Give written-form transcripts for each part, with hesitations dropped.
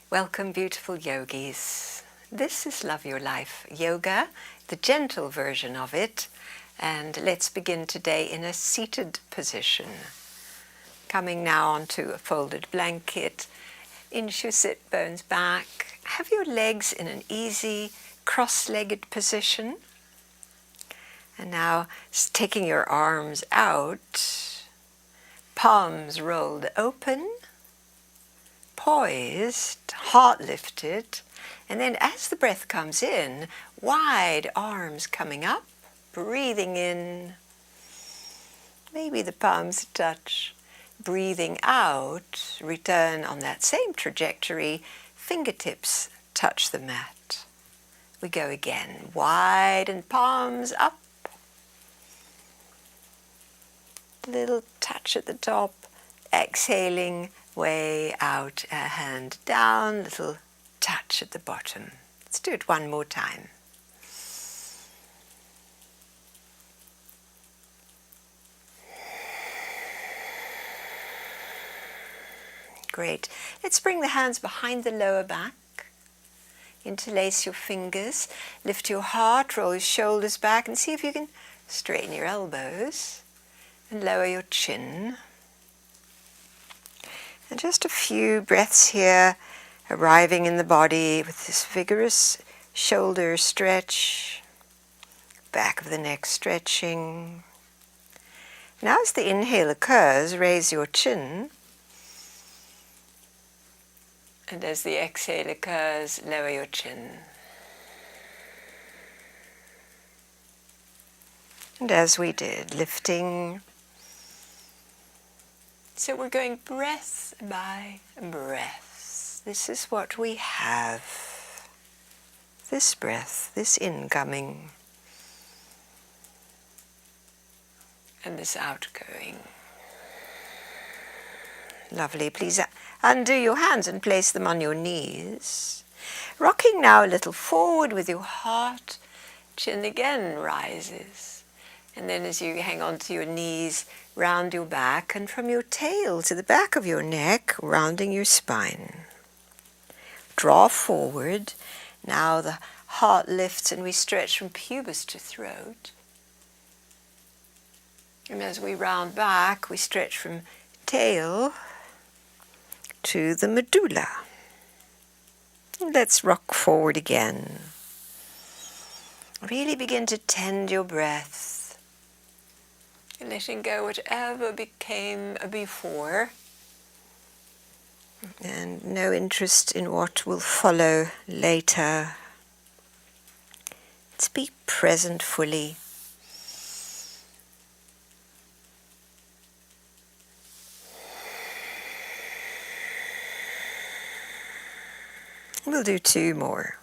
Welcome, beautiful yogis. This is Love Your Life Yoga, the gentle version of it, and let's begin today in a seated position. Coming now onto a folded blanket, inch your sit bones back. Have your legs in an easy cross-legged position. And now taking your arms out, palms rolled open, poised, heart lifted, and then as the breath comes in, wide arms coming up, breathing in, maybe the palms touch, breathing out, return on that same trajectory, fingertips touch the mat. We go again, wide and palms up, little touch at the top, exhaling, way out, a hand down, little touch at the bottom. Let's do it one more time. Great. Let's bring the hands behind the lower back. Interlace your fingers, lift your heart, roll your shoulders back, and see if you can straighten your elbows and lower your chin. And just a few breaths here, arriving in the body with this vigorous shoulder stretch, back of the neck stretching. Now as the inhale occurs, raise your chin. And as the exhale occurs, lower your chin. And as we did, lifting. So we're going breath by breath. This is what we have. This breath, this incoming, and this outgoing. Lovely. Please undo your hands and place them on your knees. Rocking now a little forward with your heart. Chin again rises. And then as you hang on to your knees, round your back, and from your tail to the back of your neck, rounding your spine. Draw forward. Now the heart lifts and we stretch from pubis to throat. And as we round back, we stretch from tail to the medulla. Let's rock forward again. Really begin to tend your breath. Letting go whatever became before. And no interest in what will follow later. Let's be present fully. We'll do two more.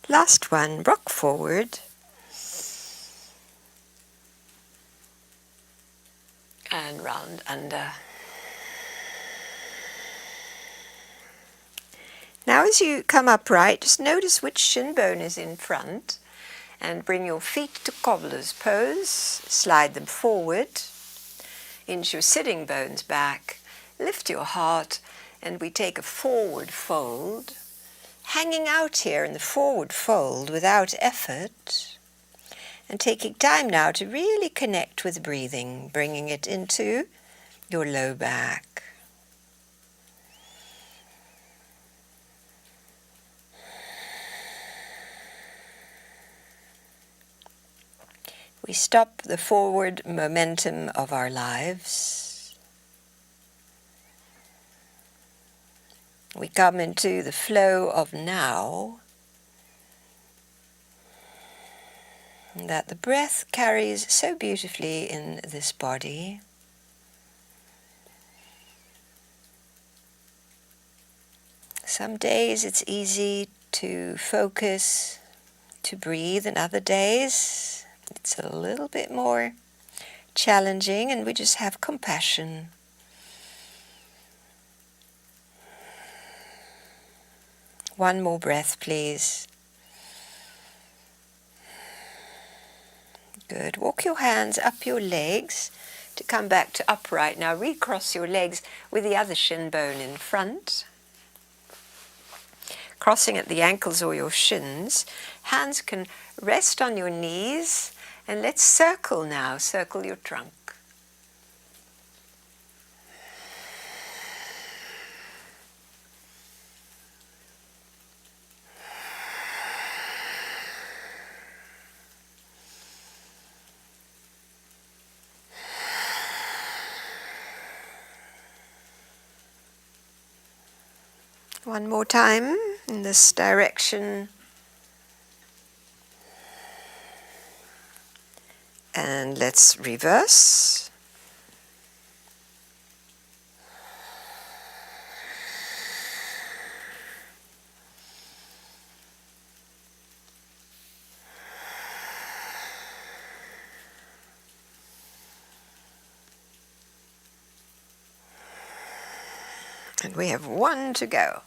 Last one, rock forward. And round under. Now as you come upright, just notice which shin bone is in front and bring your feet to cobbler's pose. Slide them forward. Inch your sitting bones back. Lift your heart and we take a forward fold. Hanging out here in the forward fold without effort, and taking time now to really connect with breathing, bringing it into your low back. We stop the forward momentum of our lives. We come into the flow of now, that the breath carries so beautifully in this body. Some days it's easy to focus, to breathe, and other days it's a little bit more challenging, and we just have compassion. One more breath, please. Good. Walk your hands up your legs to come back to upright. Now recross your legs with the other shin bone in front. Crossing at the ankles or your shins. Hands can rest on your knees. And let's circle now. Circle your trunk. One more time in this direction. And let's reverse. And we have one to go.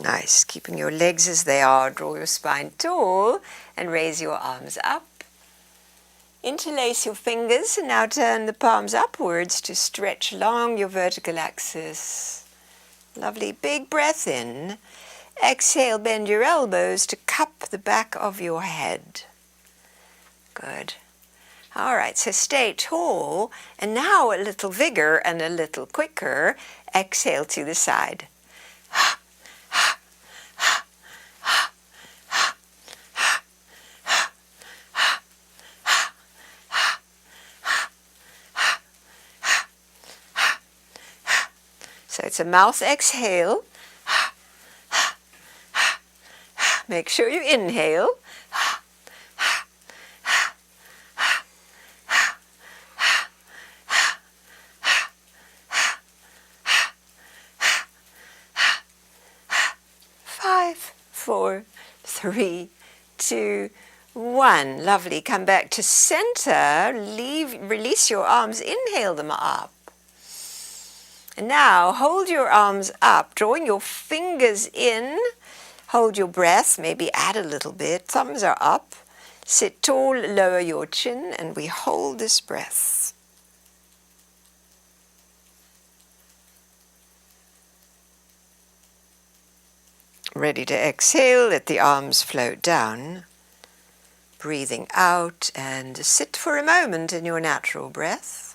Nice. Keeping your legs as they are. Draw your spine tall and raise your arms up. Interlace your fingers and now turn the palms upwards to stretch along your vertical axis. Lovely big breath in. Exhale, bend your elbows to cup the back of your head. Good. All right, so stay tall. And now a little vigor and a little quicker. Exhale to the side. So it's a mouth exhale. Make sure you inhale. Five, four, three, two, one. Lovely. Come back to center. Release your arms. Inhale them up. And now hold your arms up, drawing your fingers in. Hold your breath, maybe add a little bit. Thumbs are up. Sit tall, lower your chin, and we hold this breath. Ready to exhale, let the arms float down. Breathing out and sit for a moment in your natural breath.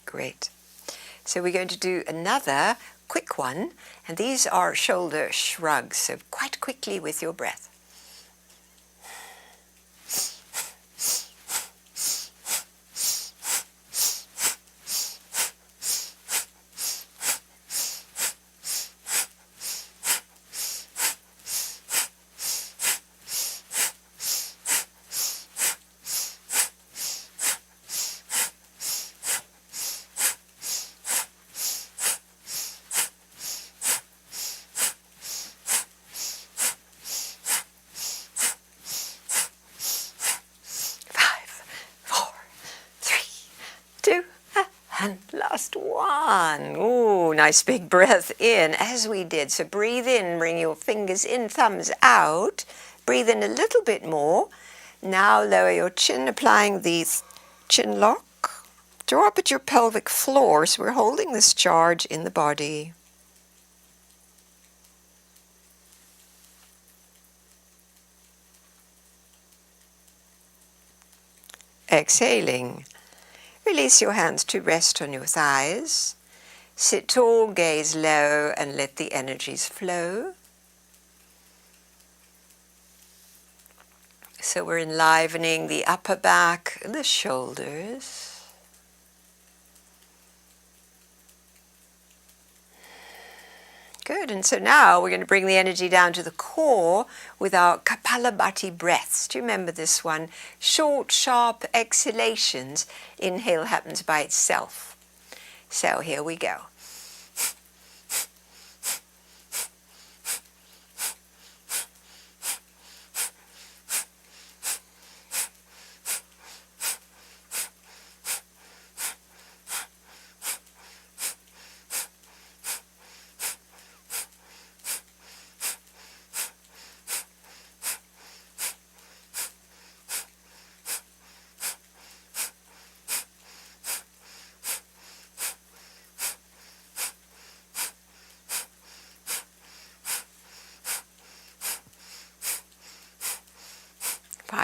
Great. So we're going to do another quick one, and these are shoulder shrugs, so quite quickly with your breath. And last one. Ooh, nice big breath in as we did. So breathe in, bring your fingers in, thumbs out. Breathe in a little bit more. Now lower your chin, applying the chin lock. Draw up at your pelvic floor, so we're holding this charge in the body. Exhaling. Release your hands to rest on your thighs. Sit tall, gaze low, and let the energies flow. So we're enlivening the upper back, the shoulders. Good, and so now we're going to bring the energy down to the core with our Kapalabhati breaths. Do you remember this one? Short, sharp exhalations. Inhale happens by itself. So here we go.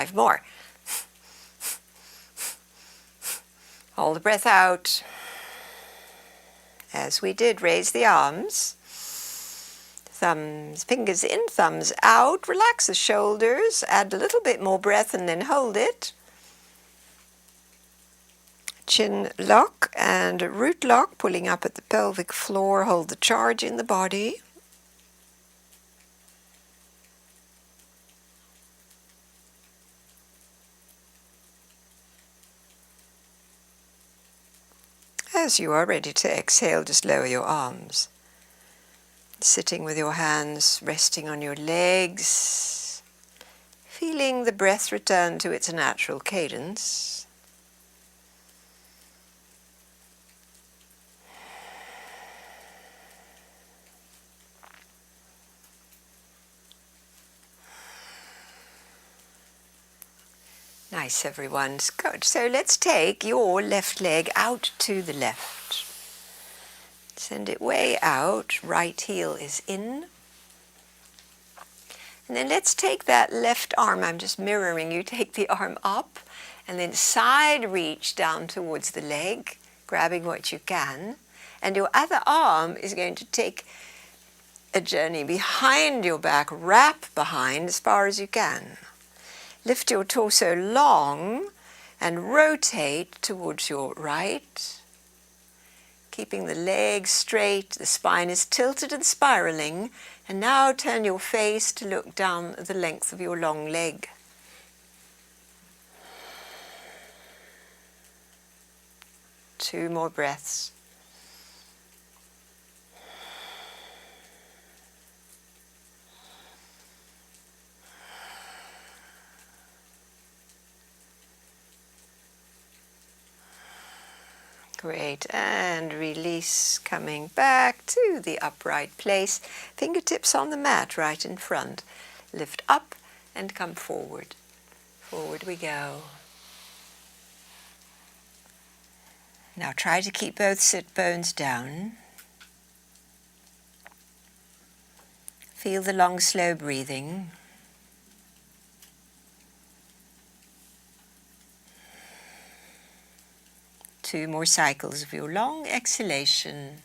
5 more. Hold the breath out. As we did, raise the arms. Thumbs, fingers in, thumbs out. Relax the shoulders. Add a little bit more breath and then hold it. Chin lock and root lock, pulling up at the pelvic floor. Hold the charge in the body. As you are ready to exhale, just lower your arms. Sitting with your hands resting on your legs, feeling the breath return to its natural cadence. Nice, everyone. Good. So let's take your left leg out to the left. Send it way out. Right heel is in. And then let's take that left arm. I'm just mirroring you. Take the arm up and then side reach down towards the leg, grabbing what you can. And your other arm is going to take a journey behind your back, wrap behind as far as you can. Lift your torso long and rotate towards your right. Keeping the legs straight, the spine is tilted and spiraling. And now turn your face to look down the length of your long leg. Two more breaths. Great, and release, coming back to the upright place. Fingertips on the mat right in front. Lift up and come forward. Forward we go. Now try to keep both sit bones down. Feel the long, slow breathing. Two more cycles of your long exhalation.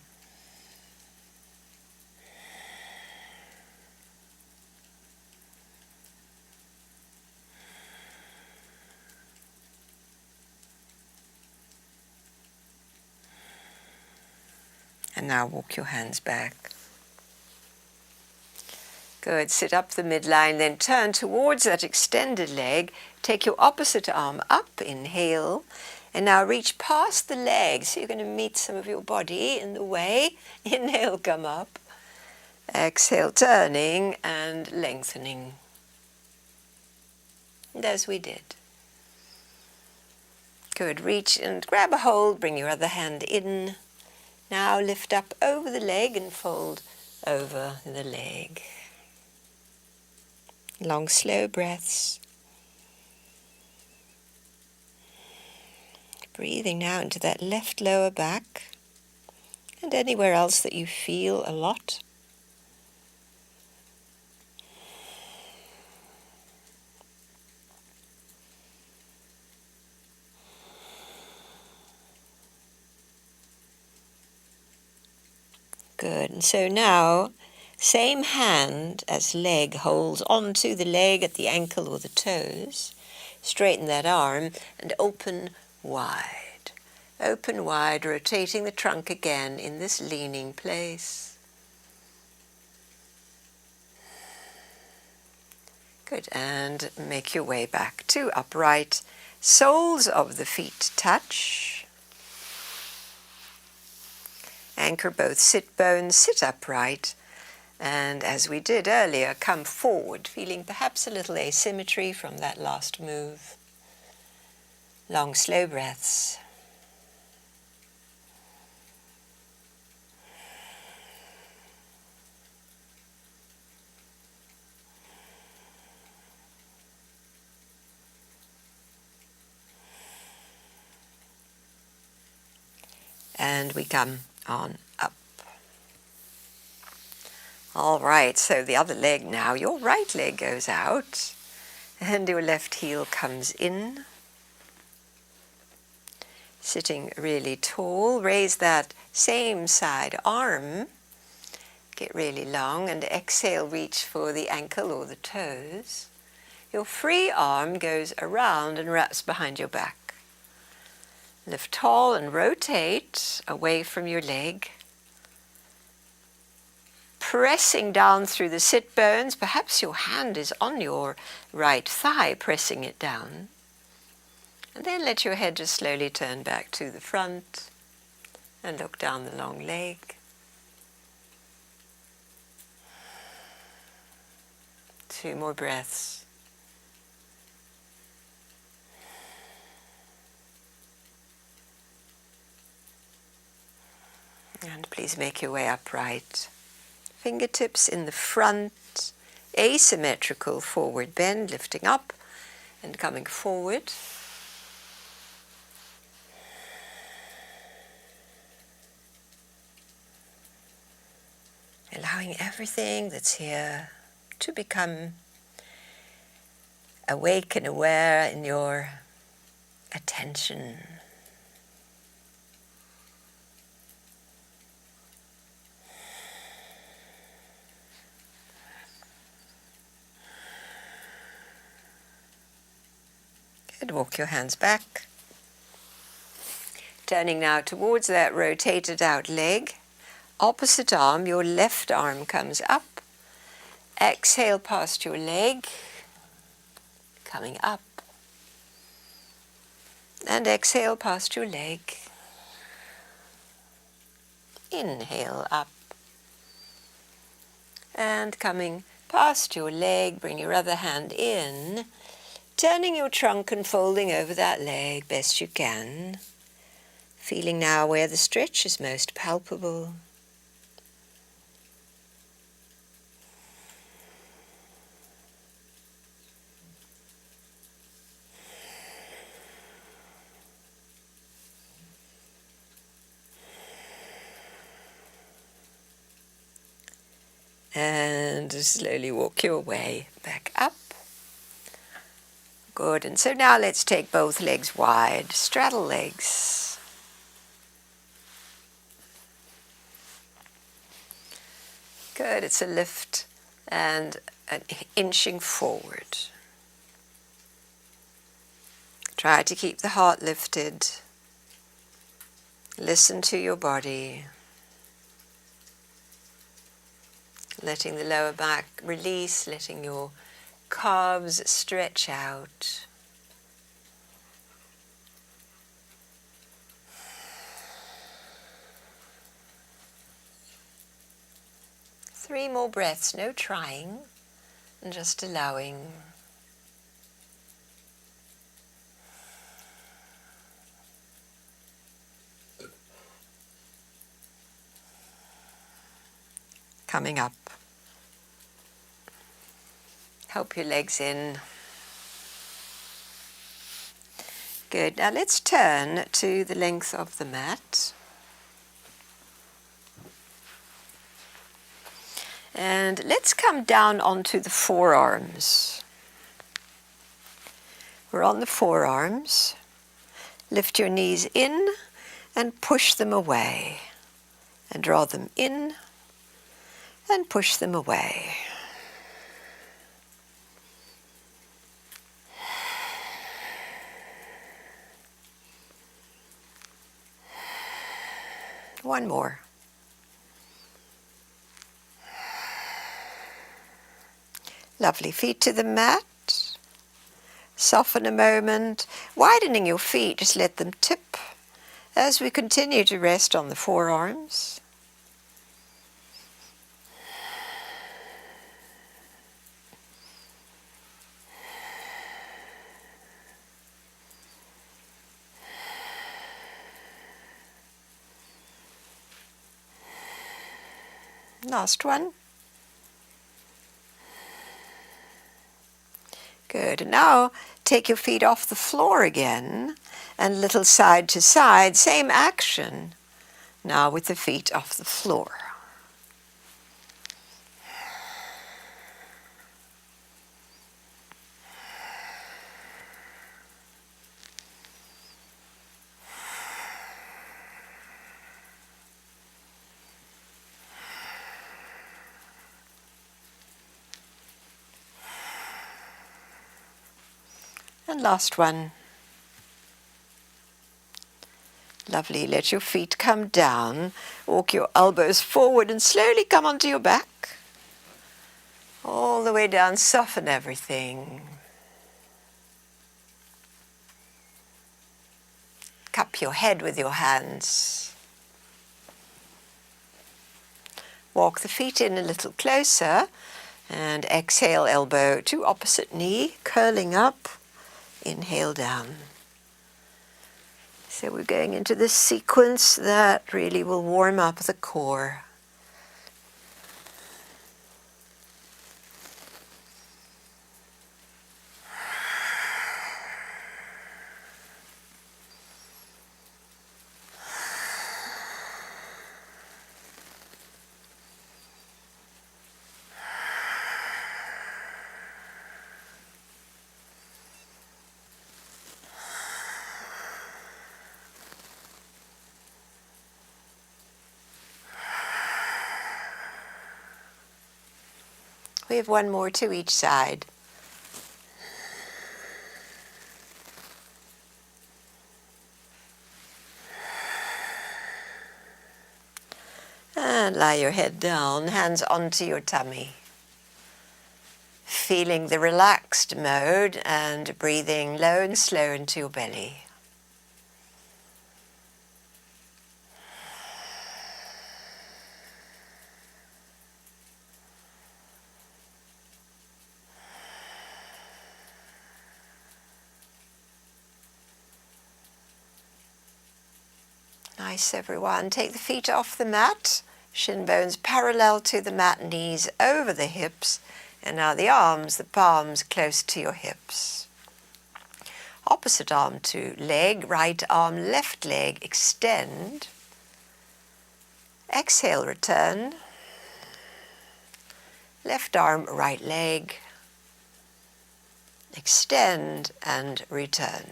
And now walk your hands back. Good, sit up the midline, then turn towards that extended leg. Take your opposite arm up, inhale. And now reach past the legs. So you're going to meet some of your body in the way. Inhale, come up. Exhale, turning and lengthening. And as we did. Good, reach and grab a hold. Bring your other hand in. Now lift up over the leg and fold over the leg. Long, slow breaths. Breathing now into that left lower back and anywhere else that you feel a lot. Good, and so now, same hand as leg holds onto the leg at the ankle or the toes. Straighten that arm and open wide. Open wide, rotating the trunk again in this leaning place. Good, and make your way back to upright. Soles of the feet touch. Anchor both sit bones, sit upright. And as we did earlier, come forward, feeling perhaps a little asymmetry from that last move. Long, slow breaths. And we come on up. All right, so the other leg now, your right leg goes out. And your left heel comes in. Sitting really tall, raise that same side arm. Get really long and exhale, reach for the ankle or the toes. Your free arm goes around and wraps behind your back. Lift tall and rotate away from your leg. Pressing down through the sit bones. Perhaps your hand is on your right thigh, pressing it down. And then let your head just slowly turn back to the front and look down the long leg. Two more breaths. And please make your way upright. Fingertips in the front, asymmetrical forward bend, lifting up and coming forward. Allowing everything that's here to become awake and aware in your attention. Good. Walk your hands back. Turning now towards that rotated out leg. Opposite arm, your left arm comes up. Exhale past your leg, coming up. And exhale past your leg. Inhale up. And coming past your leg, bring your other hand in, turning your trunk and folding over that leg best you can. Feeling now where the stretch is most palpable. And slowly walk your way back up. Good. And so now let's take both legs wide. Straddle legs. Good. It's a lift and an inching forward. Try to keep the heart lifted. Listen to your body. Letting the lower back release, letting your calves stretch out. Three more breaths, no trying, and just allowing. Coming up. Help your legs in. Good. Now let's turn to the length of the mat. And let's come down onto the forearms. We're on the forearms. Lift your knees in and push them away. And draw them in and push them away. One more. Lovely. Feet to the mat. Soften a moment. Widening your feet, just let them tip as we continue to rest on the forearms. Last one. Good. And now take your feet off the floor again and little side to side, same action. Now with the feet off the floor. And last one. Lovely. Let your feet come down. Walk your elbows forward and slowly come onto your back. All the way down. Soften everything. Cup your head with your hands. Walk the feet in a little closer and exhale, elbow to opposite knee, curling up. Inhale down. So we're going into this sequence that really will warm up the core. We have one more to each side. And lie your head down, hands onto your tummy. Feeling the relaxed mode and breathing low and slow into your belly. Nice, everyone. Take the feet off the mat, shin bones parallel to the mat, knees over the hips, and now the arms, the palms close to your hips. Opposite arm to leg, right arm, left leg, extend. Exhale, return. Left arm, right leg, extend and return.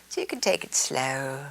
So you can take it slow.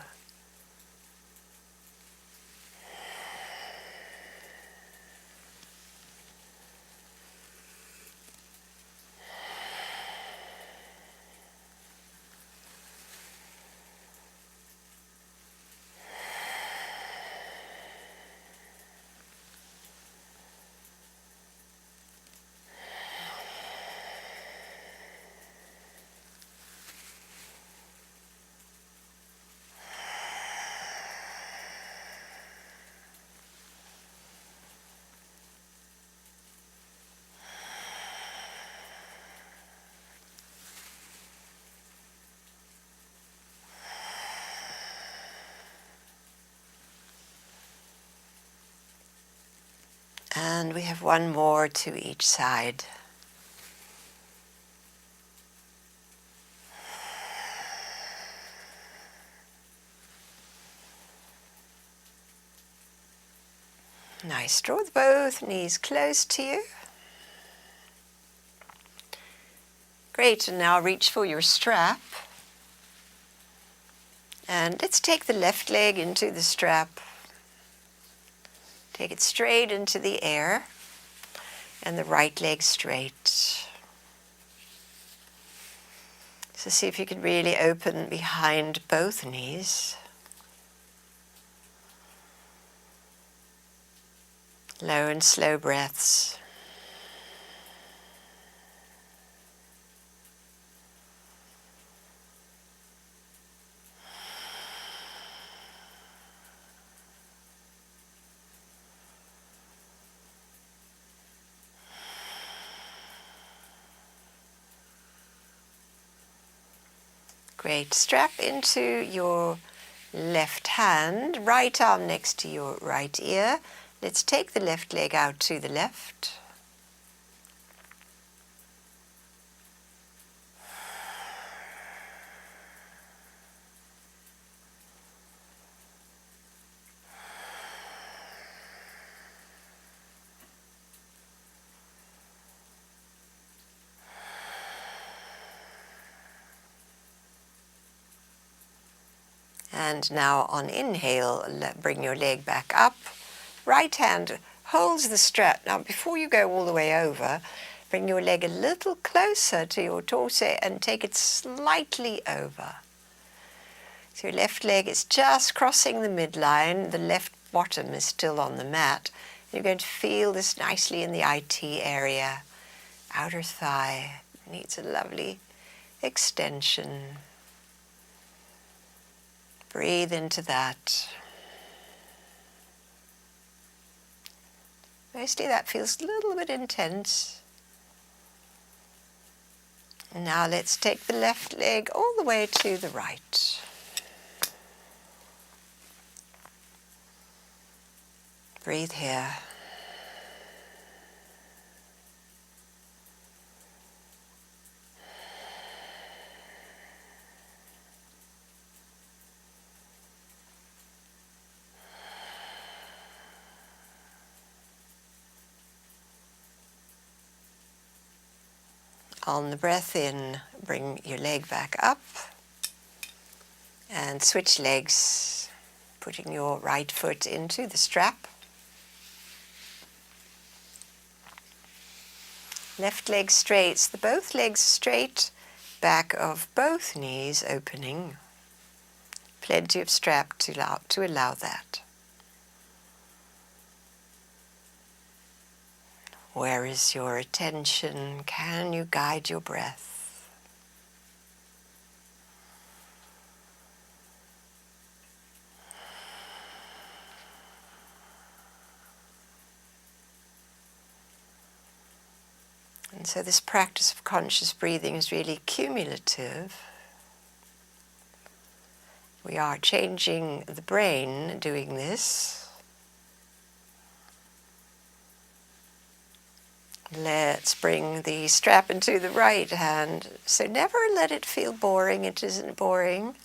And we have one more to each side. Nice. Draw both knees close to you. Great. And now reach for your strap. And let's take the left leg into the strap. Take it straight into the air. And the right leg straight. So see if you can really open behind both knees. Low and slow breaths. Great. Strap into your left hand, right arm next to your right ear. Let's take the left leg out to the left. And now on inhale, bring your leg back up. Right hand holds the strap. Now before you go all the way over, Bring your leg a little closer to your torso and take it slightly over. So your left leg is just crossing the midline, the left bottom is still on the mat. You're going to feel this nicely in the IT area. Outer thigh needs a lovely extension. Breathe into that. Mostly that feels a little bit intense. Now let's take the left leg all the way to the right. Breathe here. On the breath in, bring your leg back up and switch legs, putting your right foot into the strap. Left leg straight, both legs straight, back of both knees opening. Plenty of strap to allow that. Where is your attention? Can you guide your breath? And so this practice of conscious breathing is really cumulative. We are changing the brain doing this. Let's bring the strap into the right hand. So never let it feel boring. It isn't boring.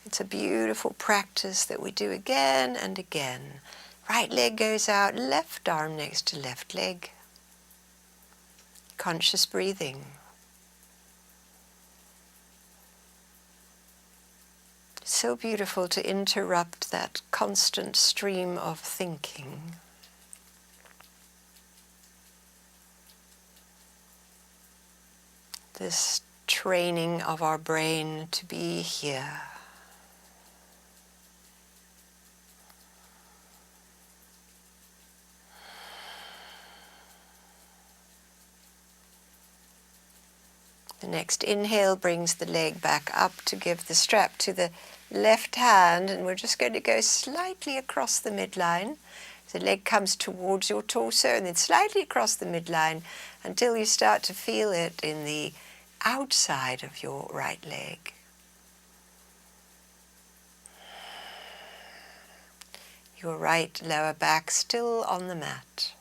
It's a beautiful practice that we do again and again. Right leg goes out, left arm next to left leg. Conscious breathing. It's so beautiful to interrupt that constant stream of thinking. This training of our brain to be here. The next inhale brings the leg back up to give the strap to the left hand, and we're just going to go slightly across the midline. The leg comes towards your torso and then slightly across the midline until you start to feel it in the outside of your right leg. Your right lower back still on the mat.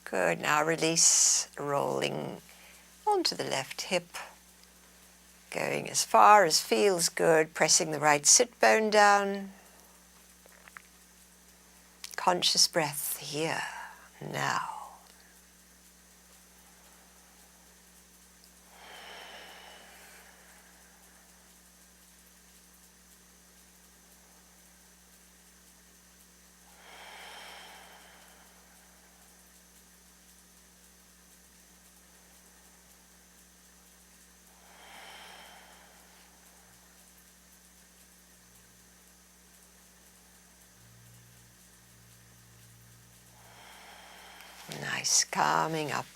Good, now release, rolling onto the left hip, going as far as feels good, pressing the right sit bone down. Conscious breath here, now. Nice, calming up.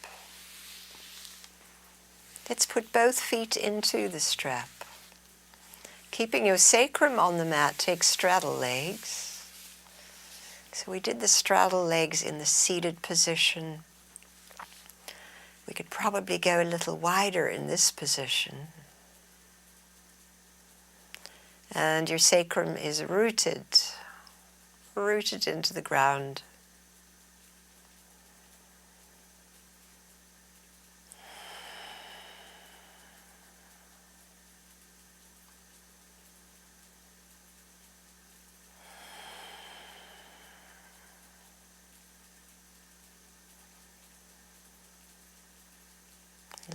Let's put both feet into the strap. Keeping your sacrum on the mat, take straddle legs. So we did the straddle legs in the seated position. We could probably go a little wider in this position. And your sacrum is rooted into the ground.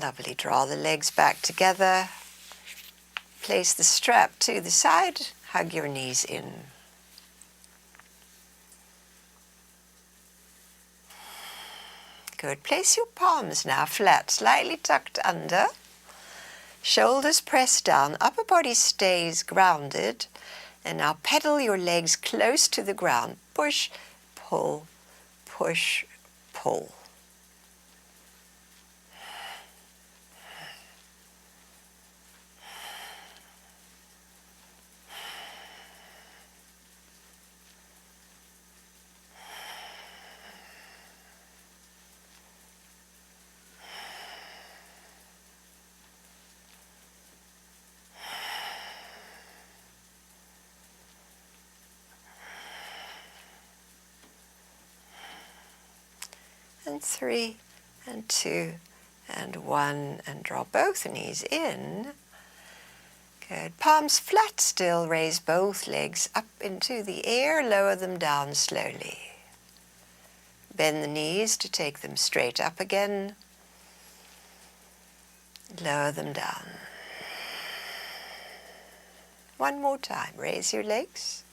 Lovely. Draw the legs back together. Place the strap to the side. Hug your knees in. Good. Place your palms now flat, slightly tucked under. Shoulders pressed down. Upper body stays grounded. And now pedal your legs close to the ground. Push, pull, push, pull. And 3, and 2, and 1, and draw both knees in. Good. Palms flat still, raise both legs up into the air, lower them down slowly. Bend the knees to take them straight up again. Lower them down. One more time. Raise your legs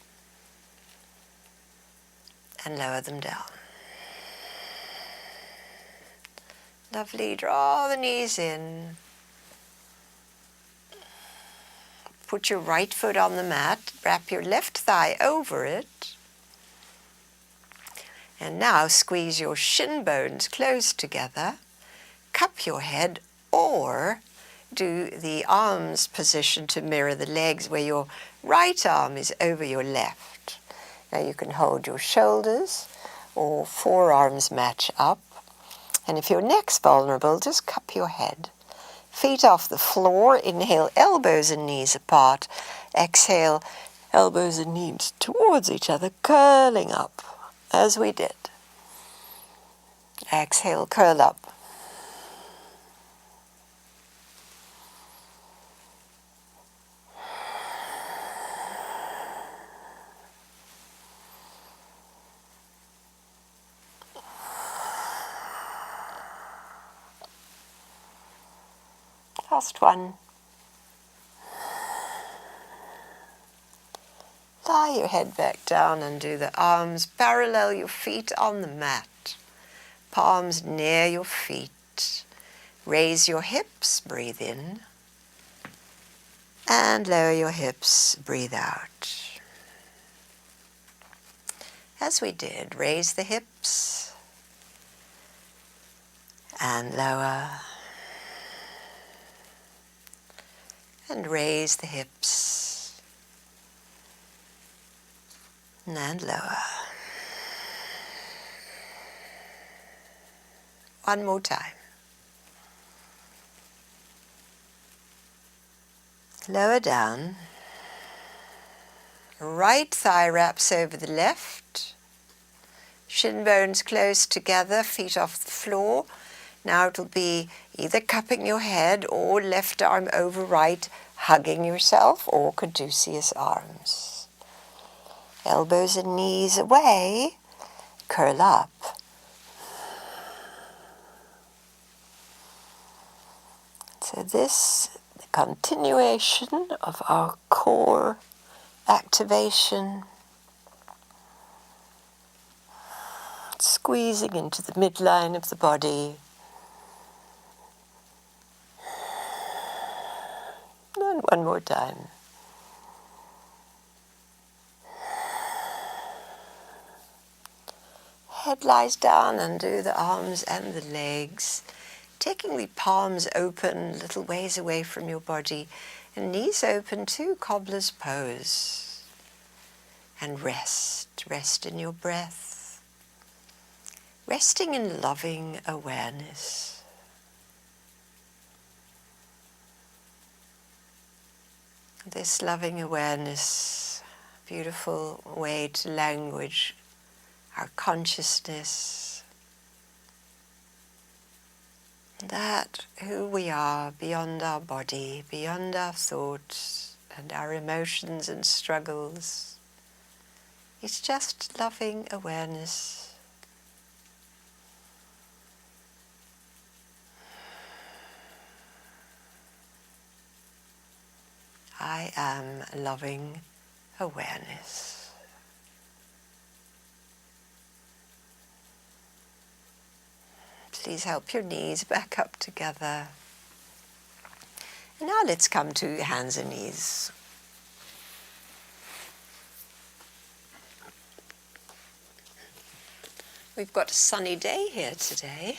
and lower them down. Lovely. Draw the knees in. Put your right foot on the mat. Wrap your left thigh over it. And now squeeze your shin bones close together. Cup your head, or do the arms position to mirror the legs where your right arm is over your left. Now you can hold your shoulders or forearms match up. And if your neck's vulnerable, just cup your head. Feet off the floor. Inhale, elbows and knees apart. Exhale, elbows and knees towards each other, curling up, as we did. Exhale, curl up. Last one. Lie your head back down and do the arms parallel your feet on the mat. Palms near your feet. Raise your hips, breathe in. And lower your hips, breathe out. As we did, raise the hips and lower. And raise the hips and lower. One more time. Lower down. Right thigh wraps over the left. Shin bones close together, feet off the floor. Now it'll be either cupping your head or left arm over right, hugging yourself, or caduceus arms. Elbows and knees away, curl up. So this, the continuation of our core activation, squeezing into the midline of the body. And one more time. Head lies down, undo the arms and the legs, taking the palms open, little ways away from your body, and knees open too, cobbler's pose. And rest. Rest in your breath. Resting in loving awareness. This loving awareness, beautiful way to language our consciousness, that who we are beyond our body, beyond our thoughts and our emotions and struggles. It's just loving awareness. loving awareness. Please help your knees back up together. And now let's come to hands and knees. We've got a sunny day here today,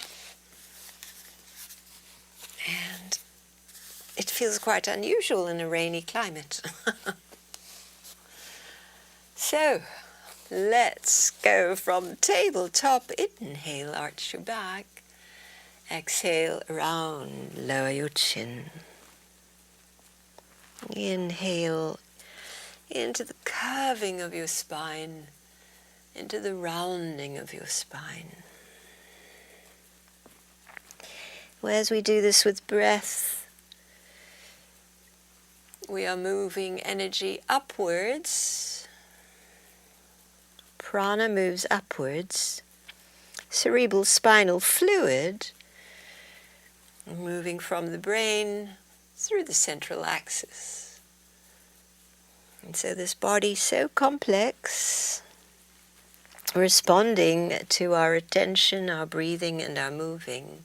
and it feels quite unusual in a rainy climate. So, let's go from tabletop. Inhale, arch your back. Exhale, round, lower your chin. Inhale into the curving of your spine, into the rounding of your spine. As we do this with breath, we are moving energy upwards. Prana moves upwards. Cerebral spinal fluid moving from the brain through the central axis. And so this body so complex, responding to our attention, our breathing and our moving.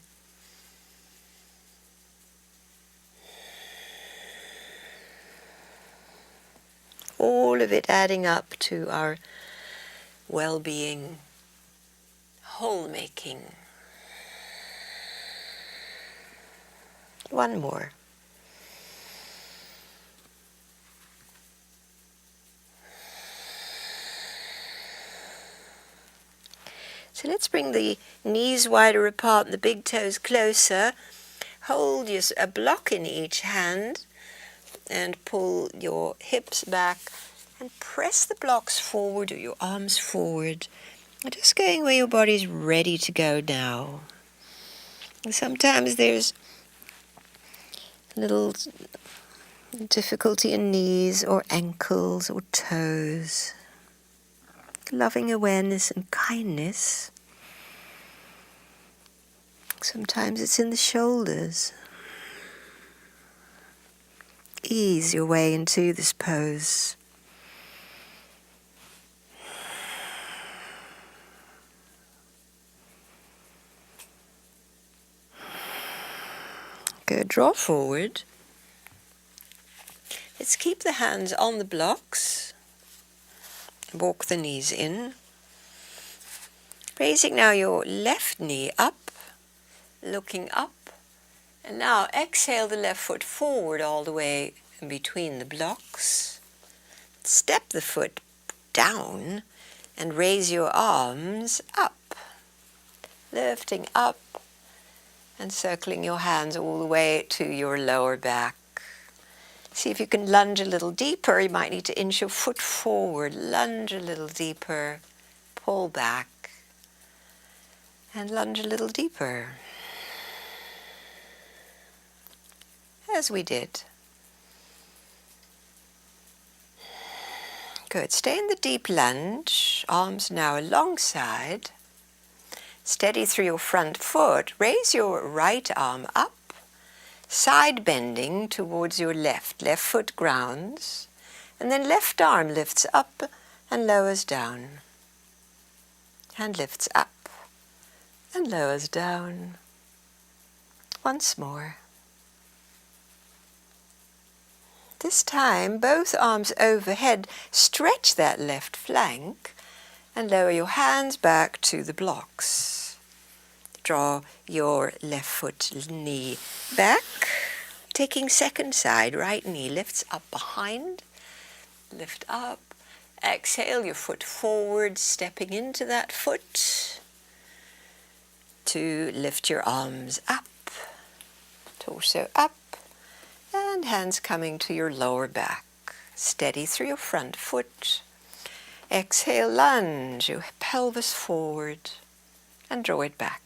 All of it adding up to our well-being, whole-making. One more. So let's bring the knees wider apart and the big toes closer. Hold a block in each hand and pull your hips back and press the blocks forward or your arms forward. Just going where your body's ready to go now. And sometimes there's a little difficulty in knees or ankles or toes. Loving awareness and kindness. Sometimes it's in the shoulders. Ease your way into this pose. Good, draw forward. Let's keep the hands on the blocks. Walk the knees in. Raising now your left knee up, looking up. And now exhale the left foot forward all the way in between the blocks. Step the foot down and raise your arms up. Lifting up and circling your hands all the way to your lower back. See if you can lunge a little deeper. You might need to inch your foot forward. Lunge a little deeper. Pull back. And lunge a little deeper. As we did. Good. Stay in the deep lunge. Arms now alongside. Steady through your front foot. Raise your right arm up. Side bending towards your left. Left foot grounds. And then left arm lifts up and lowers down. And lifts up and lowers down. Once more. This time, both arms overhead, stretch that left flank and lower your hands back to the blocks. Draw your left foot knee back, taking second side, right knee lifts up behind, lift up, exhale your foot forward, stepping into that foot to lift your arms up, torso up, and hands coming to your lower back. Steady through your front foot. Exhale, lunge your pelvis forward and draw it back.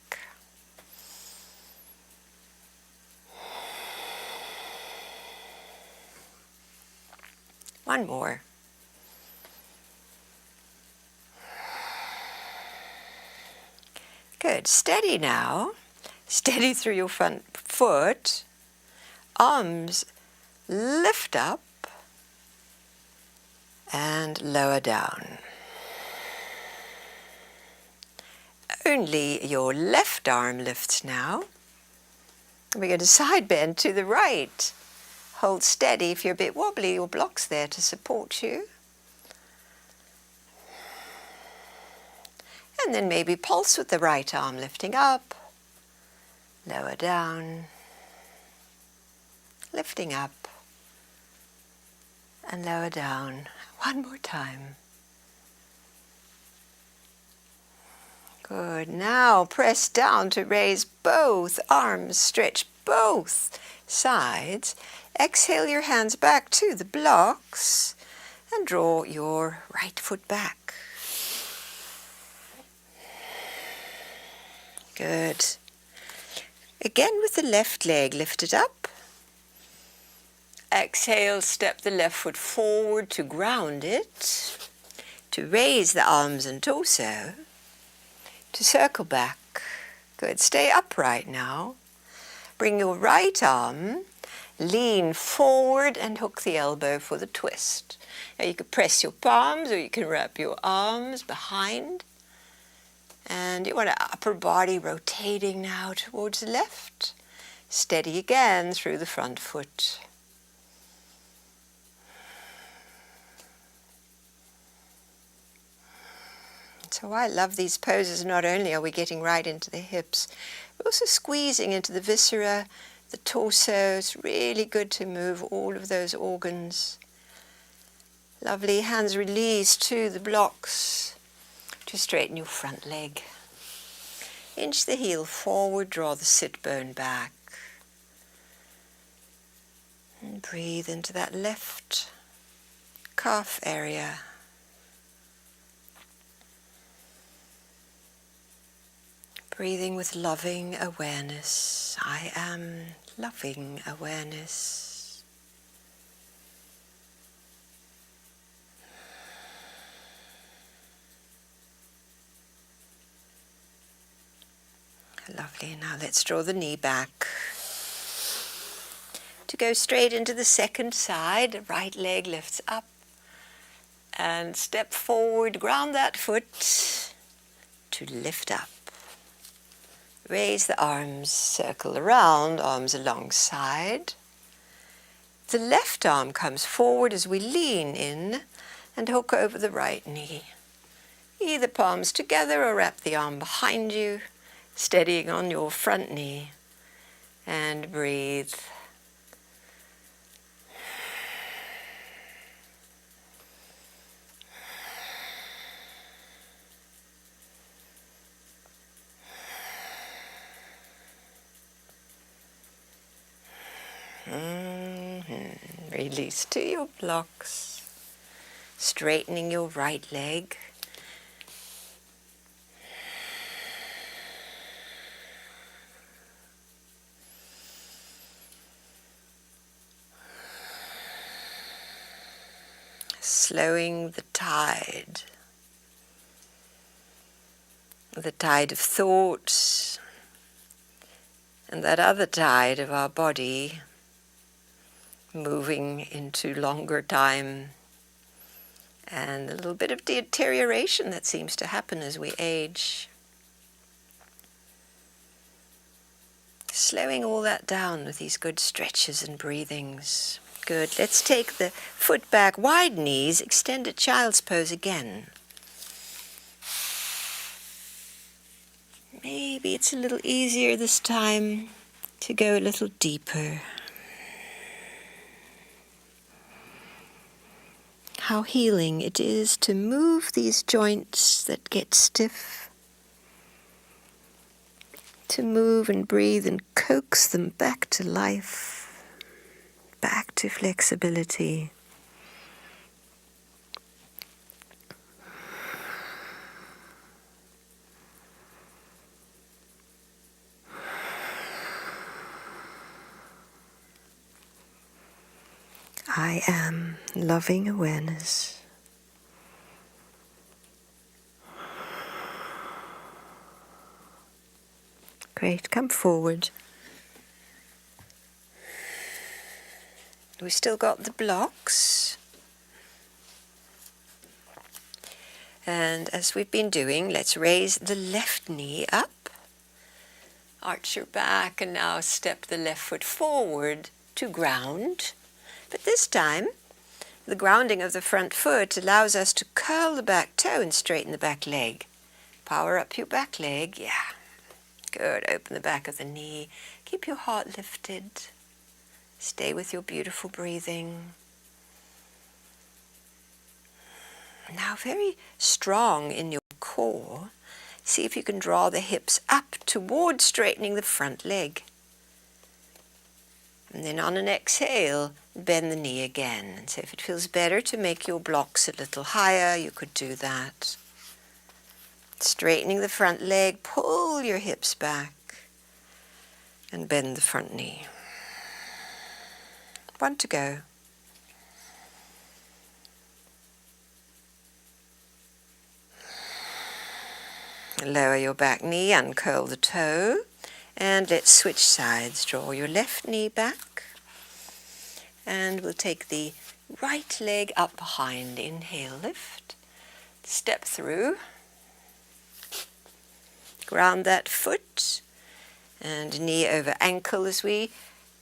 One more. Good. Steady now. Steady through your front foot. Arms lift up and lower down. Only your left arm lifts now. We're going to side bend to the right. Hold steady. If you're a bit wobbly, your block's there to support you. And then maybe pulse with the right arm, lifting up, lower down, lifting up, and lower down. One more time. Good. Now press down to raise both arms, stretch both sides. Exhale your hands back to the blocks and draw your right foot back. Good. Again with the left leg lifted up. Exhale, step the left foot forward to ground it, to raise the arms and torso, to circle back. Good. Stay upright now. Bring your right arm, lean forward and hook the elbow for the twist. Now you can press your palms or you can wrap your arms behind. And you want an upper body rotating now towards the left. Steady again through the front foot. So I love these poses. Not only are we getting right into the hips, we're also squeezing into the viscera, the torso. It's really good to move all of those organs. Lovely. Hands released to the blocks to straighten your front leg. Inch the heel forward, draw the sit bone back. And breathe into that left calf area. Breathing with loving awareness. I am loving awareness. Lovely. Now let's draw the knee back. To go straight into the second side, right leg lifts up. And step forward, ground that foot to lift up. Raise the arms, circle around, arms alongside. The left arm comes forward as we lean in and hook over the right knee. Either palms together or wrap the arm behind you, steadying on your front knee. And breathe. Release to your blocks, straightening your right leg. Slowing the tide of thought, and that other tide of our body moving into longer time, and a little bit of deterioration that seems to happen as we age. Slowing all that down with these good stretches and breathings. Good. Let's take the foot back, wide knees, extended child's pose again. Maybe it's a little easier this time to go a little deeper. How healing it is to move these joints that get stiff, to move and breathe and coax them back to life, back to flexibility. I am loving awareness. Great, come forward. We've still got the blocks. And as we've been doing, let's raise the left knee up. Arch your back and now step the left foot forward to ground. But this time, the grounding of the front foot allows us to curl the back toe and straighten the back leg. Power up your back leg, yeah. Good, open the back of the knee. Keep your heart lifted. Stay with your beautiful breathing. Now very strong in your core. See if you can draw the hips up toward straightening the front leg. And then on an exhale, bend the knee again. And so if it feels better to make your blocks a little higher, you could do that. Straightening the front leg, pull your hips back and bend the front knee. One to go. Lower your back knee, uncurl the toe, and let's switch sides. Draw your left knee back, and we'll take the right leg up behind. Inhale, lift, step through, ground that foot, and knee over ankle as we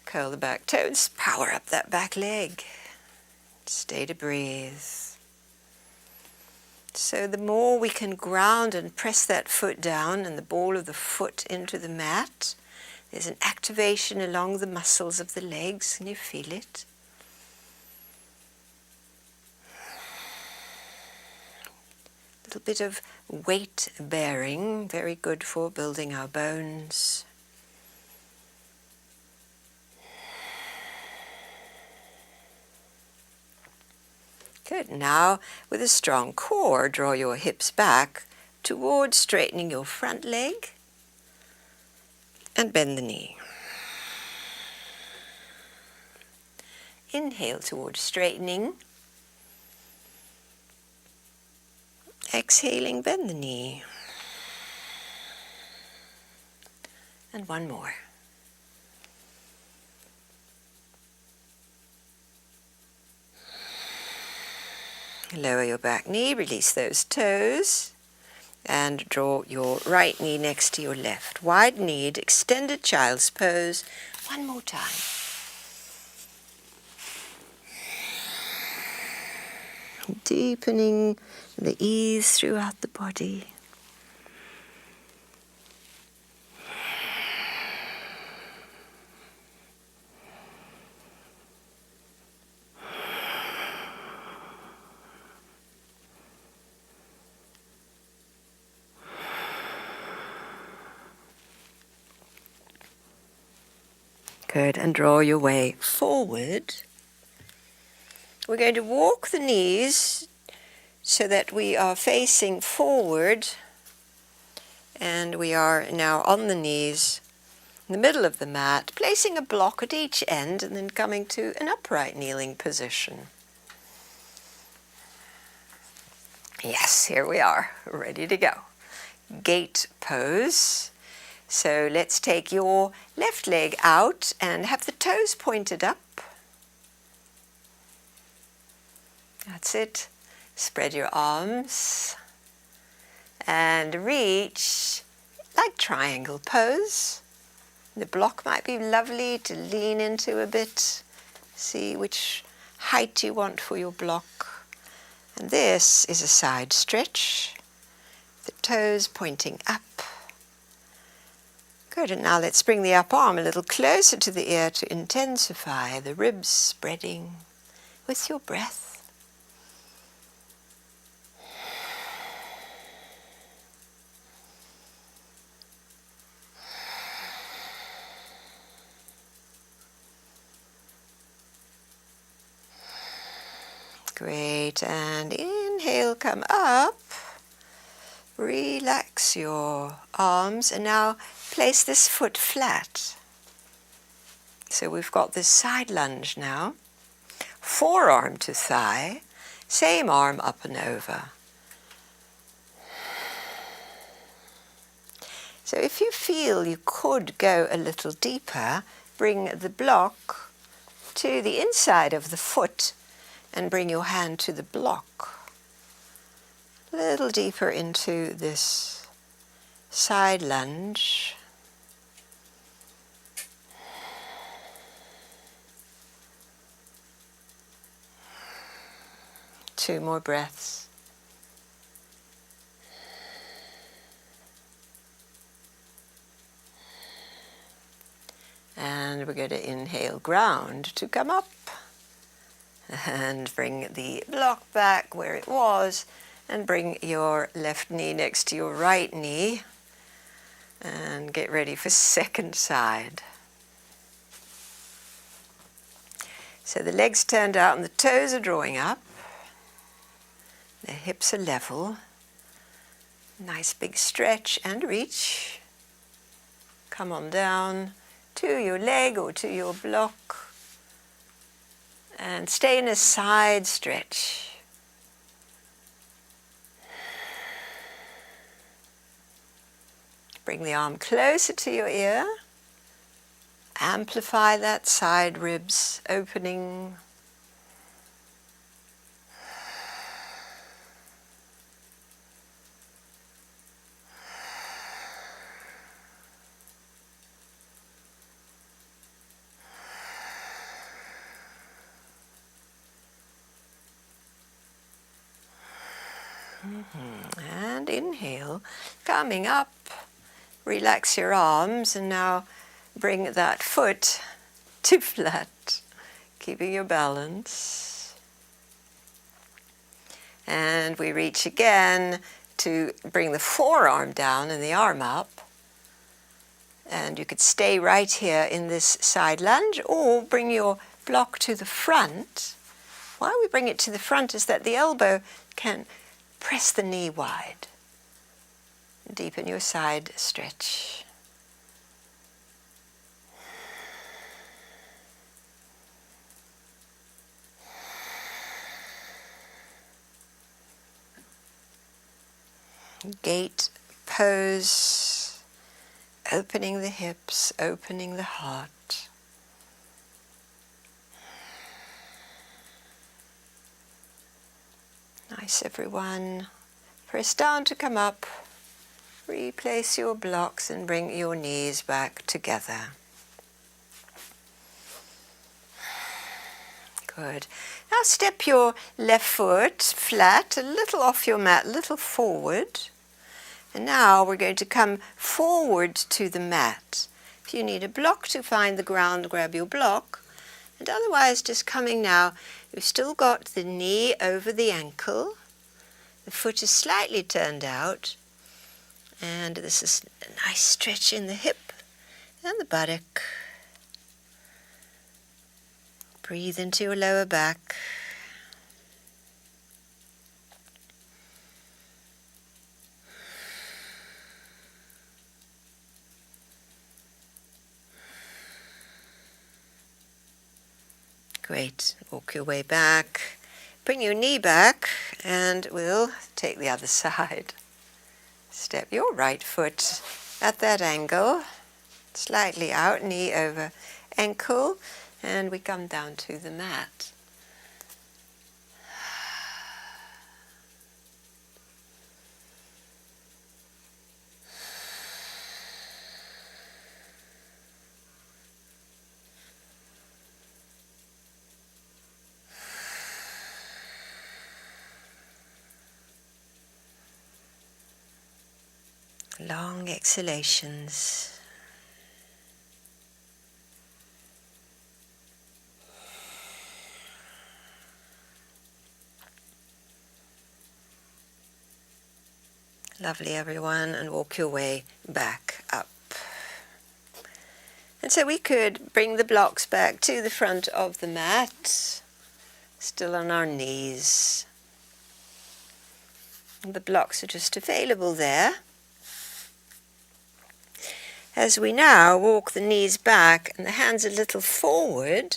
curl the back toes. Power up that back leg. Stay to breathe. So the more we can ground and press that foot down and the ball of the foot into the mat, there's an activation along the muscles of the legs, and you feel it. A little bit of weight bearing, very good for building our bones. Good. Now, with a strong core, draw your hips back towards straightening your front leg and bend the knee. Inhale towards straightening. Exhaling, bend the knee. And one more. Lower your back knee, release those toes, and draw your right knee next to your left. Wide-kneed, extended child's pose. One more time. Deepening the ease throughout the body. Good, and draw your way forward. We're going to walk the knees so that we are facing forward, and we are now on the knees in the middle of the mat, placing a block at each end and then coming to an upright kneeling position. Yes, here we are, ready to go. Gate pose. So let's take your left leg out and have the toes pointed up. That's it. Spread your arms and reach like triangle pose. The block might be lovely to lean into a bit. See which height you want for your block. And this is a side stretch. The toes pointing up. Good, and now let's bring the upper arm a little closer to the ear to intensify the ribs spreading with your breath. Great, and inhale, come up. Relax your arms, and now place this foot flat. So we've got this side lunge now. Forearm to thigh, same arm up and over. So if you feel you could go a little deeper, bring the block to the inside of the foot and bring your hand to the block. a little deeper into this side lunge. Two more breaths. And we're going to inhale ground to come up. And bring the block back where it was, and bring your left knee next to your right knee, and get ready for second side. So the legs turned out and the toes are drawing up, the hips are level, nice big stretch and reach. Come on down to your leg or to your block. And stay in a side stretch. Bring the arm closer to your ear. Amplify that side ribs opening. And inhale, coming up, relax your arms, and now bring that foot to flat, keeping your balance. And we reach again to bring the forearm down and the arm up. And you could stay right here in this side lunge, or bring your block to the front. Why we bring it to the front is that the elbow can press the knee wide. Deepen your side stretch. Gate pose, opening the hips, opening the heart. Nice, everyone. Press down to come up. Replace your blocks and bring your knees back together. Good. Now step your left foot flat, a little off your mat, a little forward. And now we're going to come forward to the mat. If you need a block to find the ground, grab your block. And otherwise, just coming now, you've still got the knee over the ankle. The foot is slightly turned out. And this is a nice stretch in the hip and the buttock. Breathe into your lower back. Great. Walk your way back. Bring your knee back and we'll take the other side. Step your right foot at that angle, slightly out, knee over ankle, and we come down to the mat. Long exhalations. Lovely, everyone, and walk your way back up. And so we could bring the blocks back to the front of the mat, still on our knees. And the blocks are just available there. As we now walk the knees back and the hands a little forward,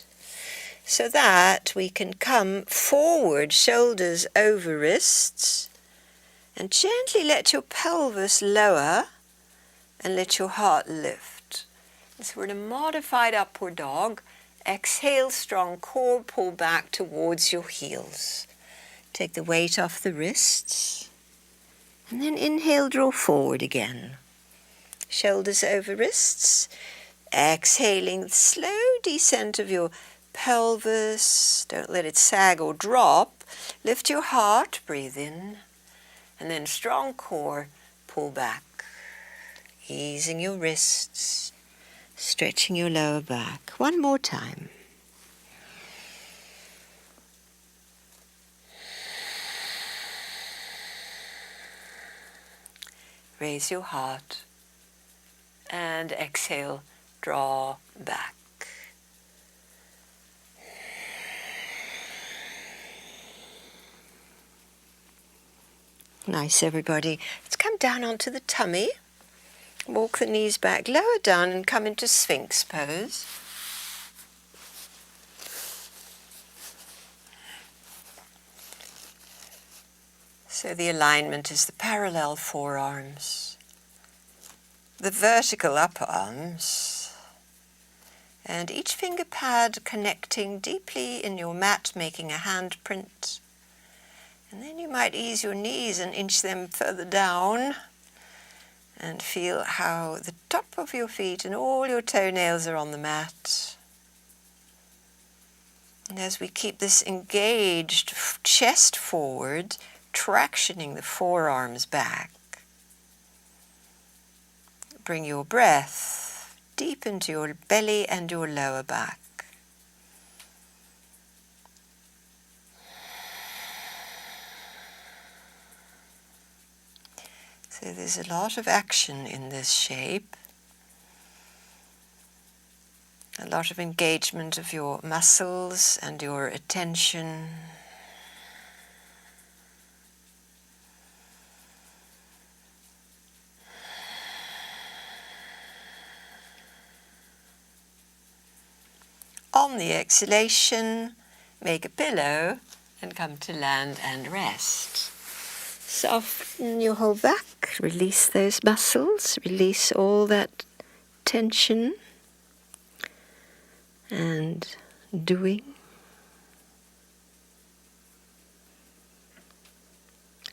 so that we can come forward, shoulders over wrists, and gently let your pelvis lower and let your heart lift. So we're in a modified upward dog. Exhale, strong core, pull back towards your heels. Take the weight off the wrists. And then inhale, draw forward again. Shoulders over wrists. Exhaling, slow descent of your pelvis. Don't let it sag or drop. Lift your heart, breathe in. And then strong core, pull back. Easing your wrists, stretching your lower back. One more time. Raise your heart and exhale, draw back. Nice, everybody. Let's come down onto the tummy. Walk the knees back, lower down and come into Sphinx pose. So the alignment is the parallel forearms, the vertical upper arms, and each finger pad connecting deeply in your mat, making a handprint. And then you might ease your knees and inch them further down and feel how the top of your feet and all your toenails are on the mat. And as we keep this engaged chest forward, tractioning the forearms back, bring your breath deep into your belly and your lower back. So there's a lot of action in this shape, a lot of engagement of your muscles and your attention. On the exhalation, make a pillow and come to land and rest. Soften your whole back, release those muscles, release all that tension and doing.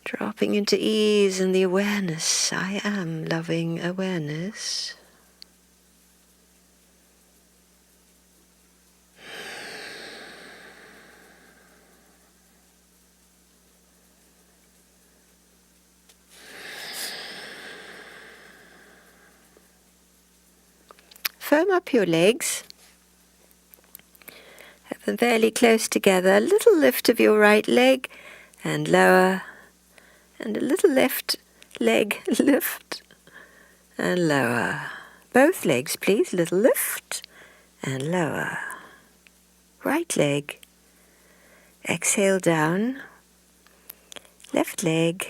Dropping into ease and the awareness. I am loving awareness. Firm up your legs. Have them fairly close together. A little lift of your right leg and lower. And a little left leg lift and lower. Both legs, please. Little lift and lower. Right leg. Exhale down. Left leg.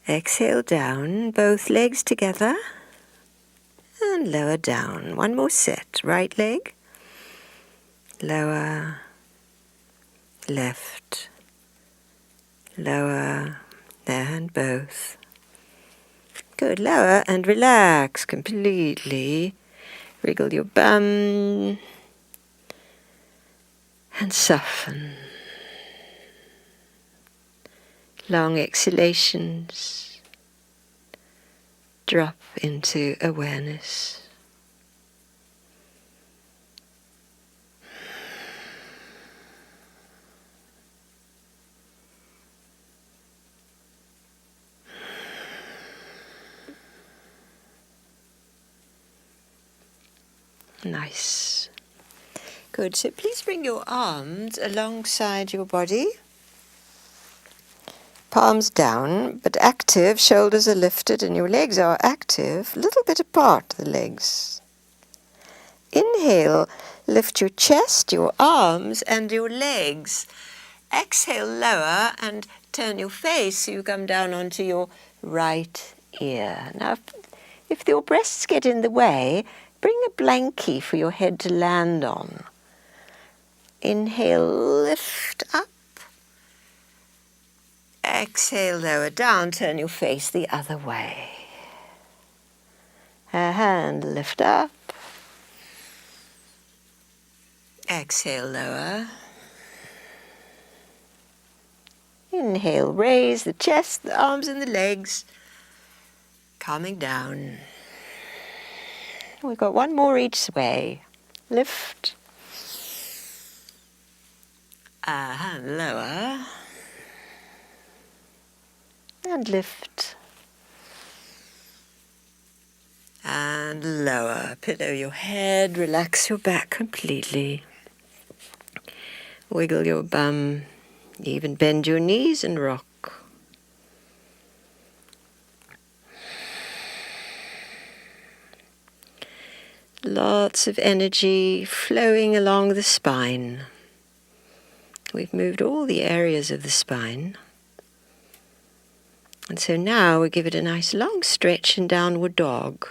Exhale down. Both legs together. And lower down. One more set. Right leg. Lower. Left. Lower. And both. Good. Lower and relax completely. Wriggle your bum. And soften. Long exhalations. Drop into awareness. Nice. Good. So please bring your arms alongside your body. Palms down, but active. Shoulders are lifted and your legs are active. A little bit apart, the legs. Inhale, lift your chest, your arms and your legs. Exhale, lower and turn your face so you come down onto your right ear. Now, if your breasts get in the way, bring a blankie for your head to land on. Inhale, lift up. Exhale, lower down, turn your face the other way. A hand, lift up. Exhale, lower. Inhale, raise the chest, the arms and the legs, calming down. We've got one more each way. Lift. And lower. And lift. And lower. Pillow your head, relax your back completely. Wiggle your bum. Even bend your knees and rock. Lots of energy flowing along the spine. We've moved all the areas of the spine. And so now we give it a nice long stretch in downward dog.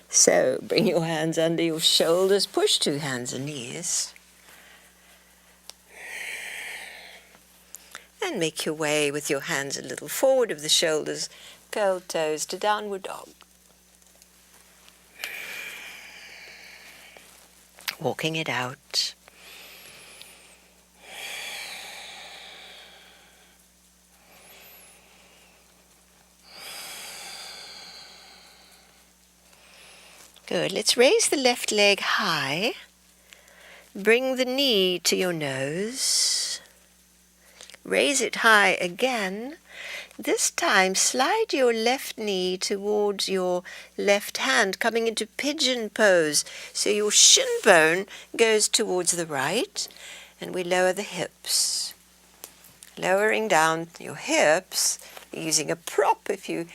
So bring your hands under your shoulders, push to hands and knees. And make your way with your hands a little forward of the shoulders, curled toes to downward dog. Walking it out. Good. Let's raise the left leg high. Bring the knee to your nose. Raise it high again. This time, slide your left knee towards your left hand, coming into pigeon pose. So your shin bone goes towards the right, and we lower the hips. Lowering down your hips, using a prop if you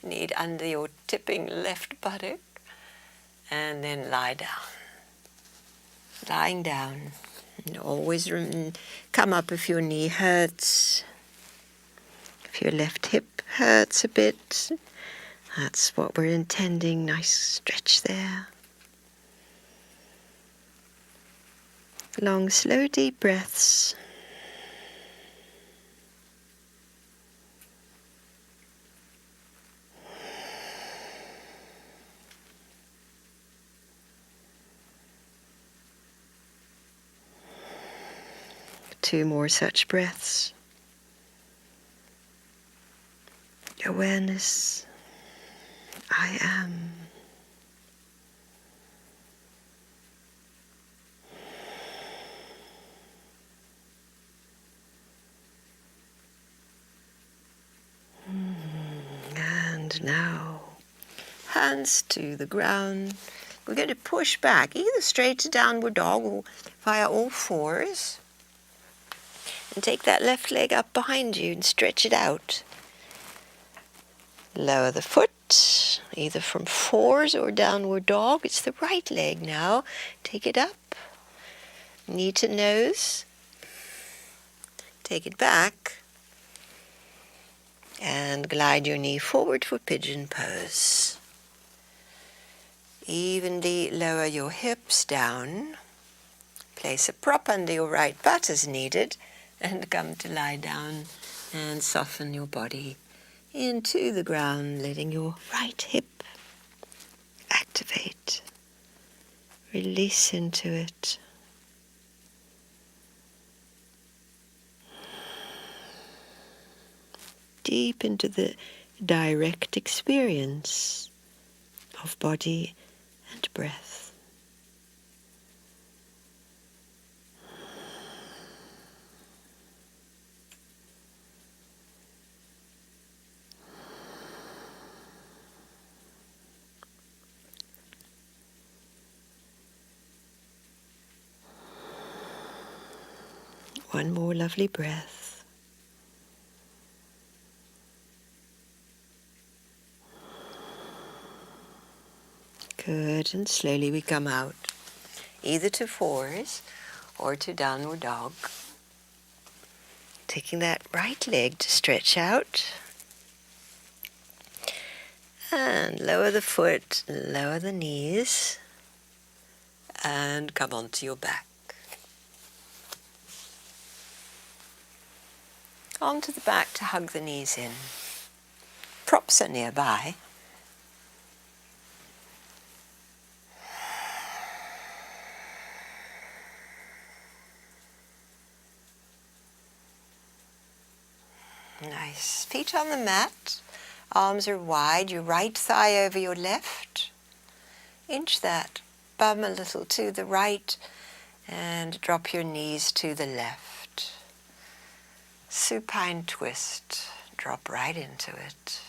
need under your tipping left buttock, and then lie down. Lying down. And always come up if your knee hurts. If your left hip hurts a bit, that's what we're intending. Nice stretch there. Long, slow, deep breaths. Two more such breaths. Awareness, I am. And now, hands to the ground. We're going to push back, either straight to downward dog or via all fours. And take that left leg up behind you and stretch it out. Lower the foot, either from fours or downward dog. It's the right leg now. Take it up. Knee to nose. Take it back. And glide your knee forward for pigeon pose. Evenly lower your hips down. Place a prop under your right butt as needed. And come to lie down and soften your body into the ground, letting your right hip activate. Release into it. Deep into the direct experience of body and breath. One more lovely breath. Good, and slowly we come out, either to fours or to downward dog. Taking that right leg to stretch out. And lower the foot, lower the knees, and come onto your back. Onto the back to hug the knees in. Props are nearby. Nice. Feet on the mat. Arms are wide. Your right thigh over your left. Inch that bum a little to the right and drop your knees to the left. Supine twist. Drop right into it.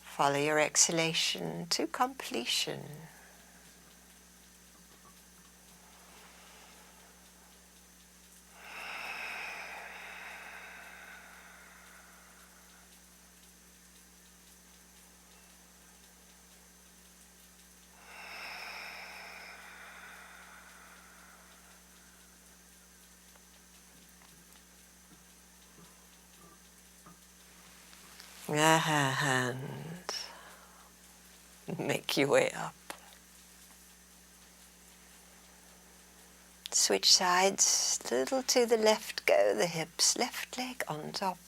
Follow your exhalation to completion. And make your way up. Switch sides, little to the left go the hips, left leg on top.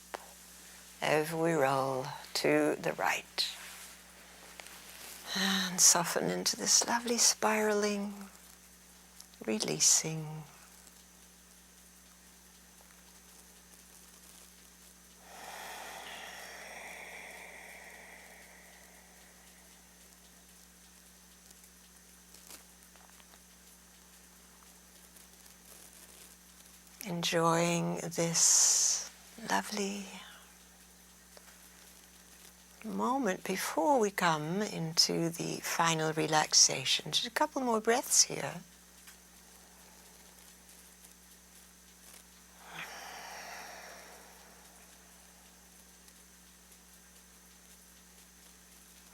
Over we roll to the right. And soften into this lovely spiraling, releasing. Enjoying this lovely moment before we come into the final relaxation. Just a couple more breaths here.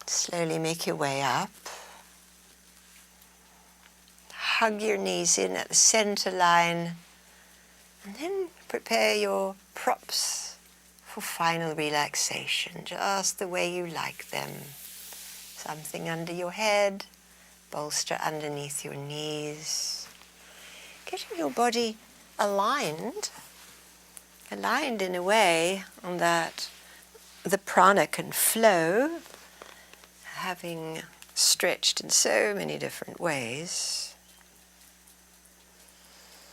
Slowly make your way up. Hug your knees in at the center line. And then prepare your props for final relaxation, just the way you like them. Something under your head, bolster underneath your knees. Getting your body aligned in a way that the prana can flow, having stretched in so many different ways.